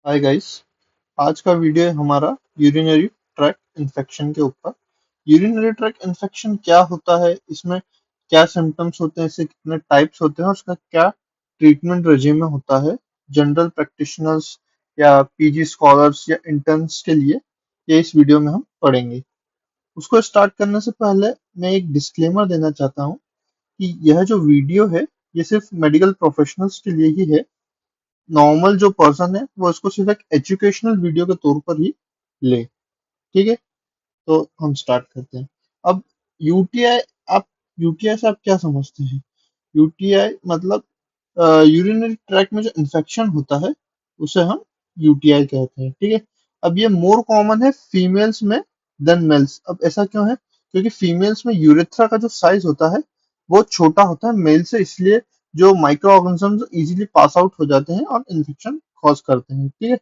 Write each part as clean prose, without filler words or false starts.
Hi guys. आज का video है हमारा यूरिनरी ट्रैक इन्फेक्शन के ऊपर। यूरिनरी ट्रैक इन्फेक्शन क्या होता है, इसमें क्या सिम्टम्स होते हैं, इससे कितने टाइप्स होते हैं और उसका क्या ट्रीटमेंट रेजिम में होता है जनरल प्रैक्टिशनर्स या पीजी स्कॉलर्स या इंटर्न्स के लिए, ये इस वीडियो में हम पढ़ेंगे। उसको स्टार्ट करने से पहले मैं एक डिस्क्लेमर देना चाहता हूँ कि यह जो वीडियो है ये सिर्फ मेडिकल प्रोफेशनल्स के लिए ही है। नॉर्मल जो पर्सन है वो इसको सिर्फ एक एजुकेशनल वीडियो के तौर पर ही ले। ठीक है, तो हम स्टार्ट करते हैं। अब यूटीआई, आप यूटीआई से आप क्या समझते हैं? यूटीआई मतलब यूरिनरी ट्रैक में जो इन्फेक्शन होता है उसे हम यूटीआई कहते हैं। ठीक है, अब ये मोर कॉमन है फीमेल्स में देन मेल्स। अब ऐसा क्यों है? क्योंकि फीमेल्स में यूरेथ्रा का जो साइज होता है वो छोटा होता है मेल से, इसलिए जो micro organism easily pass out हो जाते हैं और इन्फेक्शन कॉज करते हैं। ठीक है,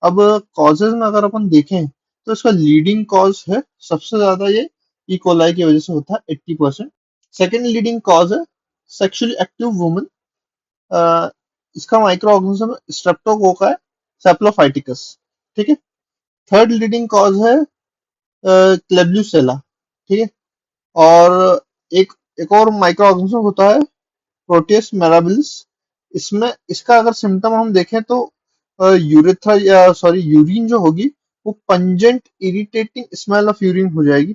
अब कॉजेज में अगर अपन देखें तो इसका लीडिंग कॉज है, सबसे ज्यादा ये ई कोलाई की वजह से होता है 80%। सेकेंड लीडिंग कॉज है सेक्सुअली एक्टिव वुमेन। इसका माइक्रो ऑर्गेनिज्म स्ट्रेप्टोकोकाई सेप्लोफाइटिकस। ठीक है, थर्ड लीडिंग कॉज है क्लेब्यूसेला। ठीक है, और एक एक और माइक्रो ऑर्गेनिज्म होता है प्रोटियस मेराबिलिस। इसमें इसका अगर सिम्टम हम देखें तो यूरेथ्रा या सॉरी यूरिन जो होगी वो pungent irritating smell of urine हो जाएगी।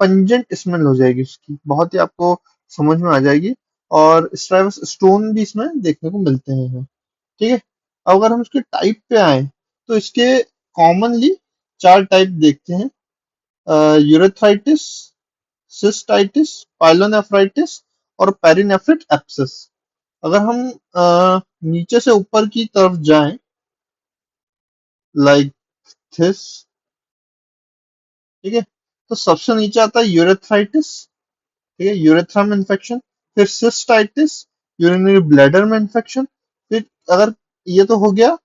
पंजेंट स्मेल हो जाएगी उसकी, बहुत ही आपको समझ में आ जाएगी। और स्ट्राइवस स्टोन भी इसमें देखने को मिलते हैं। ठीक है, अब अगर हम इसके टाइप पे आए तो इसके कॉमनली चार टाइप देखते हैं: यूरेथ्राइटिस, सिस्टाइटिस, पाइलोनेफ्राइटिस और पेरिनेफ्रिक एब्सेस। अगर हम नीचे से ऊपर की तरफ जाएं लाइक दिस, ठीक है, तो सबसे नीचे आता है यूरेथ्राइटिस। ठीक है, यूरेथ्रा में इन्फेक्शन। फिर सिस्टाइटिस, यूरिनरी ब्लैडर में इन्फेक्शन। फिर अगर ये तो हो गया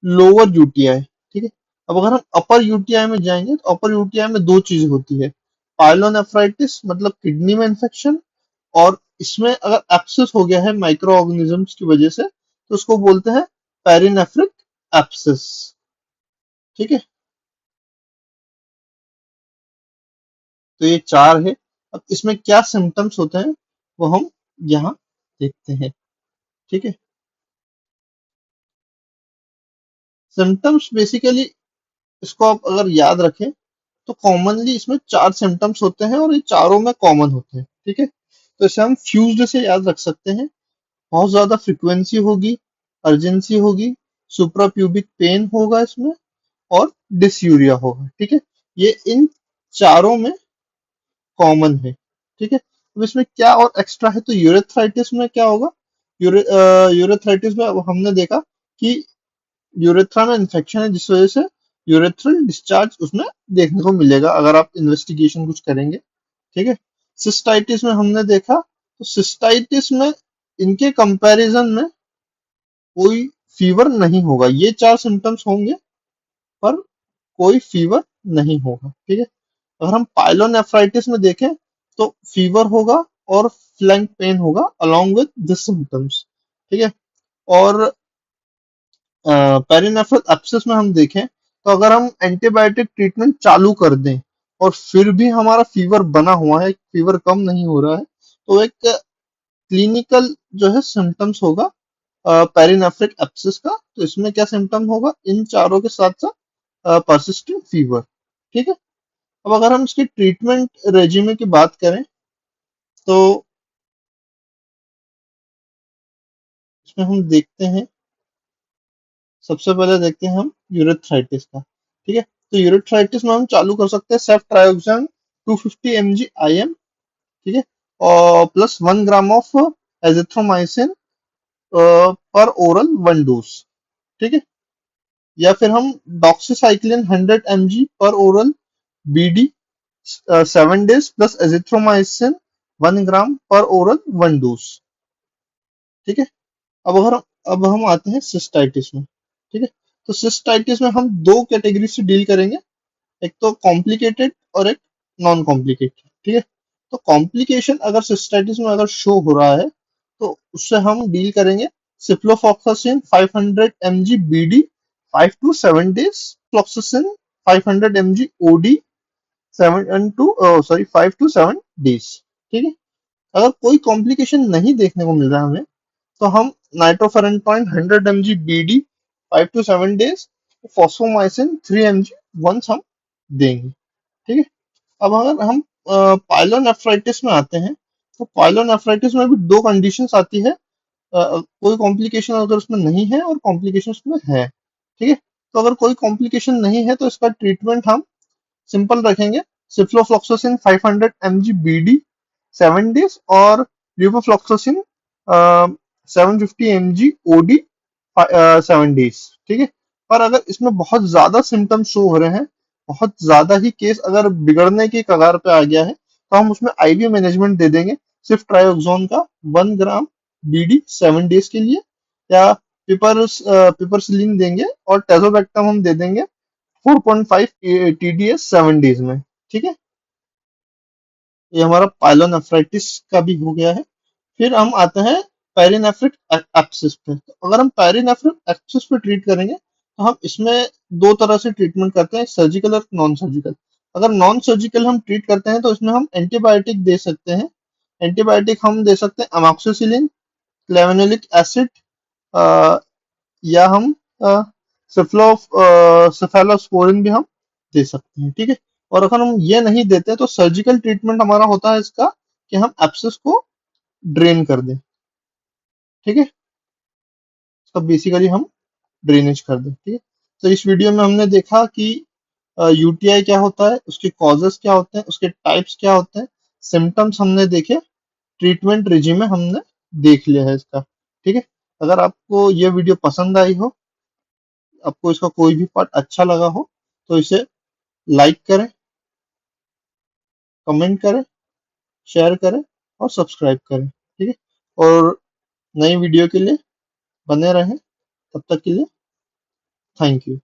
लोअर यूटीआई। ठीक है, अब अगर हम अपर यूटीआई में जाएंगे तो अपर यूटीआई में दो चीज होती है: पाइलोनेफ्राइटिस मतलब किडनी में इन्फेक्शन, और इसमें अगर एब्सेस हो गया है माइक्रो ऑर्गेनिजम्स की वजह से तो उसको बोलते हैं पेरिनेफ्रिक एब्सेस। ठीक है, तो ये चार है। अब इसमें क्या सिम्टम्स होते हैं वो हम यहाँ देखते हैं। ठीक है, सिम्टम्स बेसिकली इसको आप अगर याद रखें तो कॉमनली इसमें चार सिम्टम्स होते हैं और ये चारों में कॉमन होते हैं। ठीक है, तो इसे हम फ्यूज्ड से याद रख सकते हैं। बहुत ज्यादा फ्रिक्वेंसी होगी, अर्जेंसी होगी, सुप्राप्यूबिक पेन होगा इसमें, और डिसयूरिया होगा। ठीक है, ये इन चारों में कॉमन है। ठीक है, अब इसमें क्या और एक्स्ट्रा है तो यूरेथ्राइटिस में क्या होगा? यूरेथ्राइटिस में अब हमने देखा कि यूरेथ्रा में इन्फेक्शन है जिस वजह से यूरेथ्रल डिस्चार्ज उसमें देखने को मिलेगा अगर आप इन्वेस्टिगेशन कुछ करेंगे। ठीक है, सिस्टाइटिस में हमने देखा तो सिस्टाइटिस में इनके कंपैरिजन में कोई फीवर नहीं होगा। ये चार सिम्टम्स होंगे पर कोई फीवर नहीं होगा। ठीक है, अगर हम पाइलोनेफ्राइटिस में देखें तो फीवर होगा और फ्लैंक पेन होगा अलोंग विद दिस सिम्टम्स। ठीक है, और पेरिनेफ्रल एब्सेस में हम देखें तो अगर हम एंटीबायोटिक ट्रीटमेंट चालू कर दें और फिर भी हमारा फीवर बना हुआ है, फीवर कम नहीं हो रहा है, तो एक क्लिनिकल जो है सिम्टम्स होगा पेरिनेफ्रिक एब्सेस का। तो इसमें क्या सिम्टम होगा? इन चारों के साथ साथ परसिस्टेंट फीवर। ठीक है, अब अगर हम इसकी ट्रीटमेंट रेजिमे की बात करें तो इसमें हम देखते हैं, सबसे पहले देखते हैं हम यूरेथ्राइटिस का। ठीक है, तो यूरेथ्राइटिस में हम चालू कर सकते हैं सेफ ट्रायोक्सान 250 mg IM। ठीक है, और प्लस 1 ग्राम ऑफ एजिथ्रोमाइसिन पर ओरल 1 डोज। ठीक है, या फिर हम डॉक्सीसाइक्लिन 100 mg पर oral BD 7 days plus azithromycin 1 ग्राम पर ओरल 1 डोज। ठीक है, अब हम आते हैं सिस्टाइटिस में। ठीक है, तो सिस्टाइटिस में हम दो कैटेगरी से डील करेंगे, एक तो कॉम्प्लिकेटेड और एक नॉन कॉम्प्लिकेटेड। ठीक है, तो कॉम्प्लिकेशन अगर सिस्टाइटिस में अगर शो हो रहा है तो उससे हम डील करेंगे सिप्लोफॉक्सासिन 500 mg BD 5 to 7 days floxacin 500 mg OD 5 to 7 days। ठीक है। अगर कोई कॉम्प्लिकेशन नहीं देखने को मिल रहा है हमें, तो हम nitrofurantoin 100 mg BD 5 to 7 days, fosfomycin 3 mg once हम देंगे। ठीक है। अब अगर हम पाइलोनेफ्राइटिस में आते हैं, तो पाइलोनेफ्राइटिस में भी दो कंडीशंस आती है। कोई कॉम्प्लिकेशन अगर उसमें नहीं है और कॉम्प्लिकेशन उसमें है। ठीक है। तो अगर कोई कॉम्प्लिकेशन नहीं है तो इसका ट्रीटमेंट हम सिंपल रखेंगे। सिफ्लोफ्लॉक्सासिन 500 mg BD 7 days और लिवोफ्लॉक्सासिन 750 mg OD 7 days। ठीक है। पर अगर इसमें बहुत ज्यादा सिम्टम्स शो हो रहे हैं, बहुत ज्यादा ही केस अगर बिगड़ने की कगार पे आ गया है, तो हम उसमें आईवी मैनेजमेंट दे देंगे। सिर्फ ट्रायोक्सोन का 1 ग्राम BD 7 days के लिए, या पिपरसिलिन देंगे, और टेजोबैक्टम हम दे देंगे 4.5 TDS 7 days में। ठीक है। ये हमारा पाइलोनेफ्राइटिस का भी हो गया है। फिर हम आते हैं पेरिनेफ्रिक एब्सिस पे। तो अगर हम पेरिनेफ्रिक एब्सिस पे ट्रीट करेंगे, तो हम इसमें दो तरह से ट्रीटमेंट करते हैं, सर्जिकल और नॉन सर्जिकल। अगर नॉन सर्जिकल हम ट्रीट करते हैं तो इसमें हम एंटीबायोटिक दे सकते हैं। एंटीबायोटिक हम दे सकते हैं अमॉक्सिसिलिन, क्लेवेनुलिक एसिड, या हम सेफेलोस्पोरिन भी हम दे सकते हैं। ठीक है। और अगर हम ये नहीं देते तो सर्जिकल ट्रीटमेंट हमारा होता है इसका, कि हम एब्सिस को ड्रेन कर दें। ठीक है। तो बेसिकली हम ड्रेनेज कर दें। ठीक है। तो इस वीडियो में हमने देखा कि यूटीआई क्या होता है, उसके कॉजेस क्या होते हैं, उसके टाइप्स क्या होते हैं, सिम्टम्स हमने देखे, ट्रीटमेंट रिजिम हमने देख लिया है इसका। ठीक है। अगर आपको ये वीडियो पसंद आई हो, आपको इसका कोई भी पार्ट अच्छा लगा हो, तो इसे लाइक करें, कमेंट करें, शेयर करें और सब्सक्राइब करें। ठीक है। और नई वीडियो के लिए बने रहें। तब तक के लिए थैंक यू।